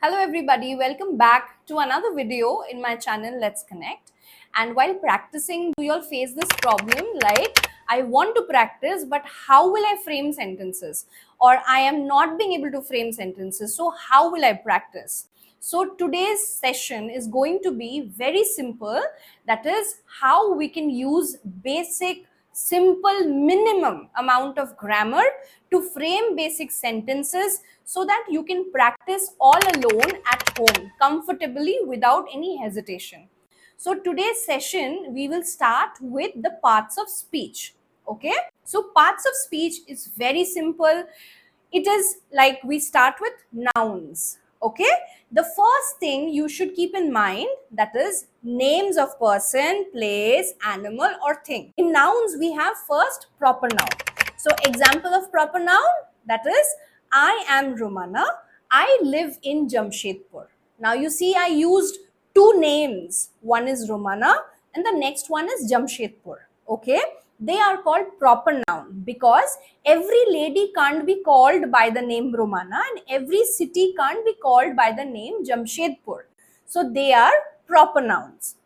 Hello everybody, welcome back to another video in my channel Let's Connect. And while practicing, do you all face this problem like I want to practice but how will I frame sentences, or I am not being able to frame sentences, so how will I practice? So today's session is going to be very simple, that is how we can use basic simple minimum amount of grammar to frame basic sentences so that you can practice all alone at home comfortably without any hesitation. So today's session we will start with the parts of speech. Okay, so parts of speech is very simple. It is like we start with nouns. Okay, the first thing you should keep in mind, that is names of person, place, animal or thing. In nouns we have first proper noun. So example of proper noun, that is I am Romana, I live in Jamshedpur. Now you see I used two names, one is Romana and the next one is Jamshedpur. Okay, they are called proper noun because every lady can't be called by the name Romana and every city can't be called by the name Jamshedpur. So they are proper nouns.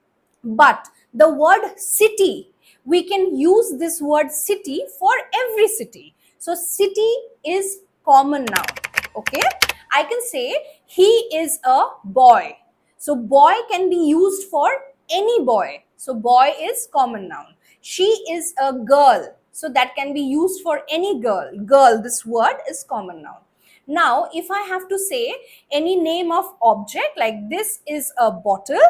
But the word city, we can use this word city for every city. So city is common noun. Okay, I can say he is a boy. So boy can be used for any boy. So boy is common noun. She is a girl. So that can be used for any girl. Girl, this word is common noun. Now, if I have to say any name of object, like this is a bottle,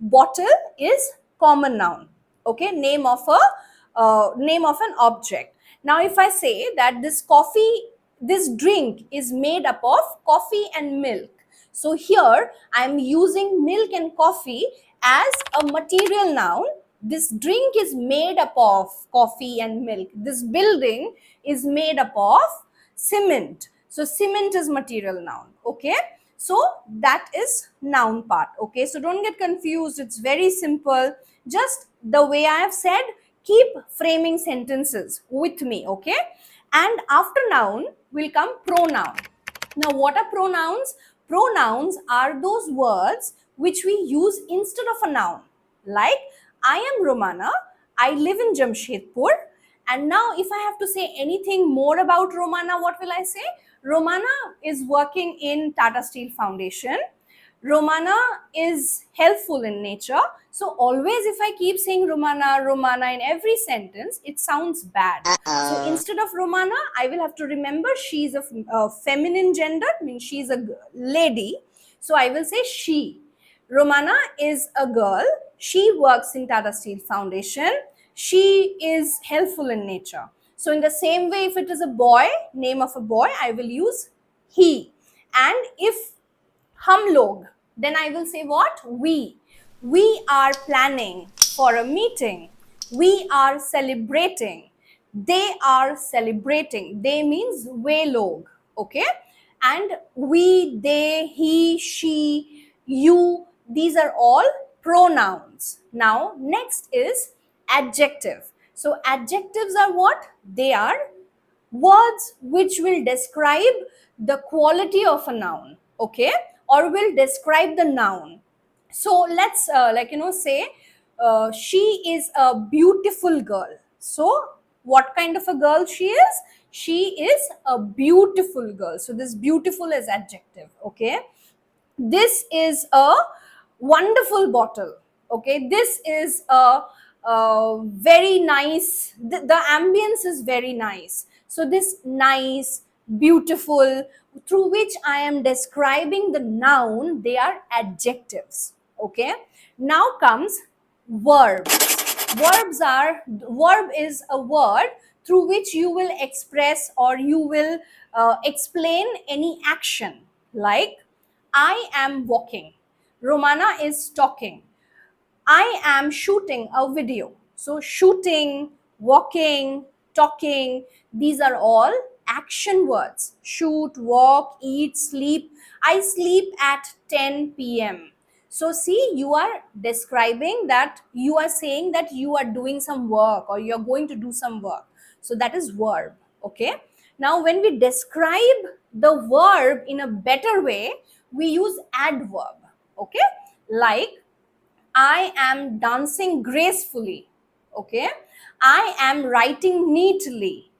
bottle is common noun. Okay, name of an object. Now, if I say that this coffee, this drink is made up of coffee and milk. So here I am using milk and coffee as a material noun. This drink is made up of coffee and milk. This building is made up of cement. So cement is material noun. Okay, so that is noun part. Okay, so don't get confused, it's very simple. Just the way I have said, keep framing sentences with me. Okay, and after noun will come pronoun. Now what are pronouns? Pronouns are those words which we use instead of a noun. Like I am Romana, I live in Jamshedpur. And now if I have to say anything more about Romana, what will I say? Romana is working in Tata Steel Foundation. Romana is helpful in nature. So always if I keep saying Romana, Romana in every sentence, it sounds bad. So instead of Romana, I will have to remember she is a feminine gender, means she is a lady. So I will say she. Romana is a girl. She works in Tata Steel Foundation. She is helpful in nature. So in the same way, if it is a boy, name of a boy, I will use he. And if hum log, then I will say what? We. We are planning for a meeting. We are celebrating. They are celebrating. They means we log. Okay, and we, they, he, she, you, these are all pronouns. Now next is adjective. So adjectives are what? They are words which will describe the quality of a noun. Okay, or will describe the noun. So let's say she is a beautiful girl. So what kind of a girl she is? She is a beautiful girl. So this beautiful is adjective. Okay, this is a wonderful bottle. Okay, this is a very nice, the ambience is very nice. So this nice, beautiful, through which I am describing the noun, they are adjectives. Okay, now comes verbs. Verb is a word through which you will express or you will explain any action. Like I am walking, Romana is talking, I am shooting a video. So shooting, walking, talking, these are all action words. Shoot, walk, eat, sleep. I sleep at 10 p.m. So see, you are describing that, you are saying that you are doing some work or you are going to do some work. So that is verb. Okay. Now when we describe the verb in a better way, we use adverb. Okay, like I am dancing gracefully. Okay, I am writing neatly.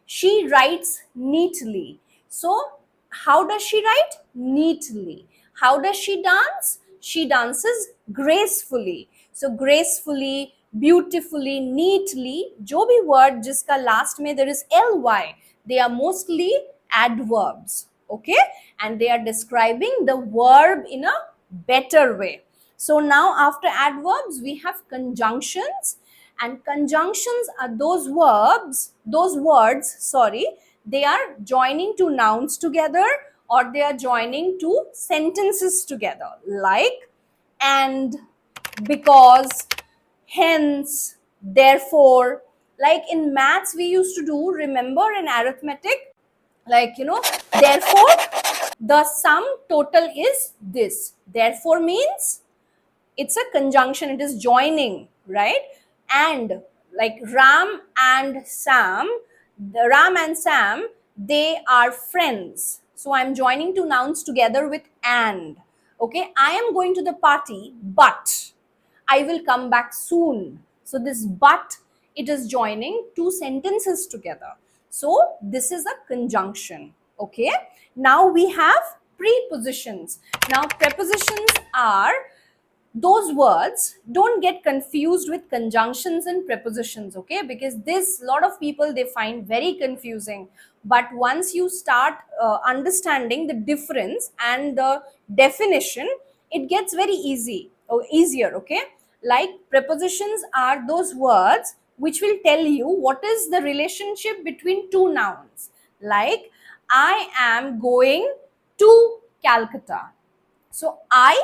She writes neatly. So, how does she write? Neatly. How does she dance? She dances gracefully. So, gracefully, beautifully, neatly, जो भी word जिसका last में there is ly, they are mostly adverbs. Okay, and they are describing the verb in a better way. So now after adverbs, we have conjunctions, and conjunctions are those words, sorry, they are joining two nouns together, or they are joining two sentences together, like and, because, hence, therefore. Like in maths, we used to do, remember in arithmetic, like, therefore, the sum total is this. Therefore means it's a conjunction, it is joining, right? And like Ram and Sam, the Ram and Sam, they are friends. So I'm joining two nouns together with and. Okay, I am going to the party, but I will come back soon. So this but, it is joining two sentences together. So this is a conjunction. Okay. Now we have prepositions. Now prepositions are those words. Don't get confused with conjunctions and prepositions, okay, because this lot of people they find very confusing. But once you start understanding the difference and the definition, it gets very easy or easier. Okay, like prepositions are those words which will tell you what is the relationship between two nouns, like I am going to Calcutta. So I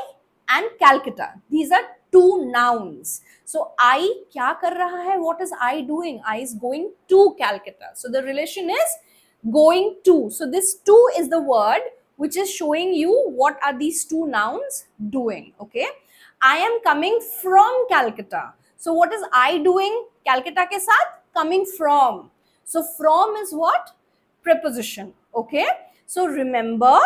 and Calcutta, these are two nouns. So I kya kar raha hai? What is I doing? I is going to Calcutta. So the relation is going to. So this to is the word which is showing you what are these two nouns doing. Okay. I am coming from Calcutta. So what is I doing? Calcutta ke saath coming from. So from is what? Preposition. Okay. So remember,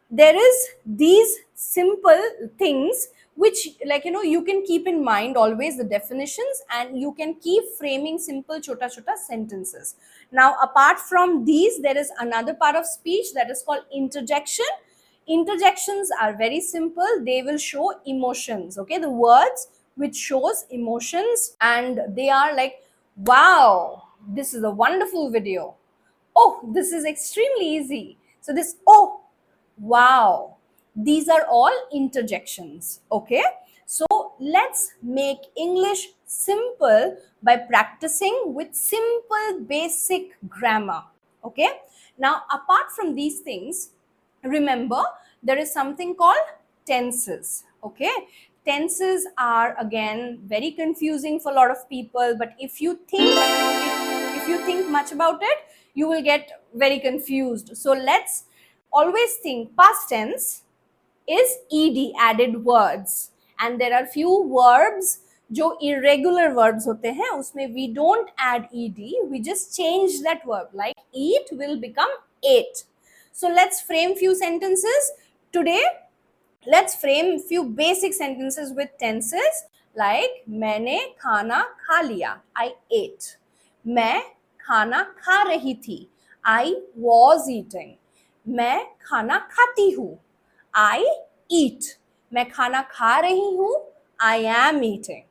there is these simple things which, like, you can keep in mind always the definitions, and you can keep framing simple chota chota sentences. Now apart from these, there is another part of speech that is called interjection. Interjections are very simple. They will show emotions. Okay, the words which shows emotions, and they are like, wow, this is a wonderful video. Oh, this is extremely easy. So this, oh, wow, these are all interjections. Okay, so let's make English simple by practicing with simple basic grammar. Okay, now apart from these things, remember there is something called tenses. Okay, tenses are again very confusing for a lot of people, but if you think much about it, you will get very confused. So let's always think past tense is ed, added words, and there are few verbs जो irregular verbs होते हैं उसमें we don't add ed, we just change that verb, like eat will become ate. So let's frame few sentences today. Let's frame few basic sentences with tenses, like मैंने खाना खा लिया, I ate. मैं खाना खा रही थी, I was eating. मैं खाना खाती हूँ, I eat. मैं खाना खा रही हूँ, I am eating.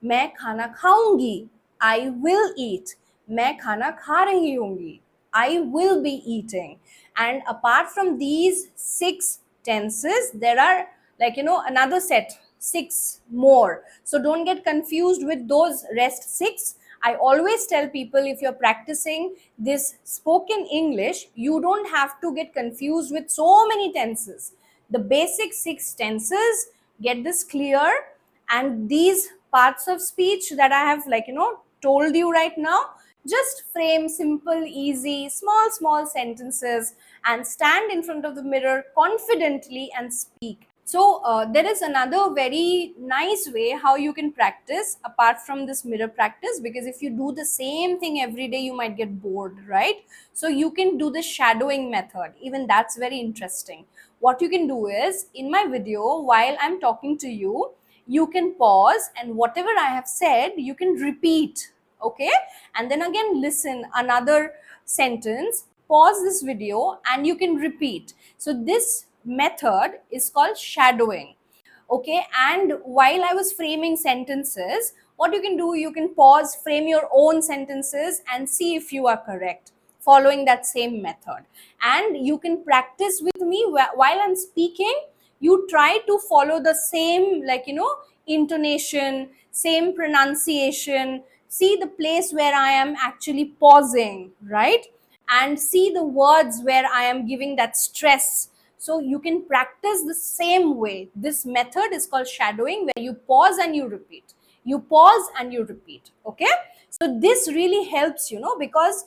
मैं खाना खाऊंगी, I will eat. मैं खाना खा रही होंगी, I will be eating. And apart from these 6 tenses, there are, like, another set, 6 more. So don't get confused with those rest 6. I always tell people, if you're practicing this spoken English, you don't have to get confused with so many tenses. The basic 6 tenses, get this clear, and these parts of speech that I have, like, told you right now, just frame simple, easy, small sentences and stand in front of the mirror confidently and speak. So there is another very nice way how you can practice apart from this mirror practice, because if you do the same thing every day, you might get bored, right? So you can do the shadowing method. Even that's very interesting. what you can do is, in my video, while I'm talking to you, you can pause, and whatever I have said, you can repeat, okay? And then again, listen another sentence, pause this video, and you can repeat. So this method is called shadowing, okay? And while I was framing sentences, what you can do, you can pause, frame your own sentences, and see if you are correct following that same method. And you can practice with me while I'm speaking. You try to follow the same, like, intonation, same pronunciation. See the place where I am actually pausing, right? And see the words where I am giving that stress. So you can practice the same way. This method is called shadowing, where you pause and you repeat. You pause and you repeat, okay? So this really helps, because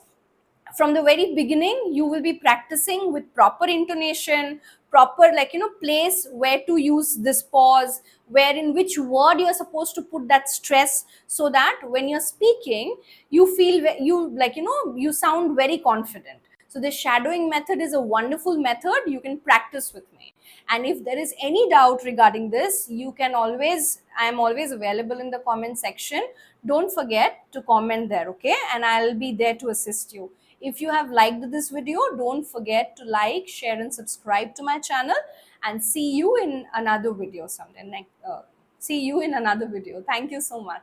from the very beginning you will be practicing with proper intonation, proper, like, place where to use this pause, where in which word you're supposed to put that stress, so that when you're speaking, you feel you, like, you sound very confident. So the shadowing method is a wonderful method. You can practice with me, and if there is any doubt regarding this, you can always, I am always available in the comment section. Don't forget to comment there, okay? And I'll be there to assist you. If you have liked this video, don't forget to like, share, and subscribe to my channel. And see you in another video someday. See you in another video. Thank you so much.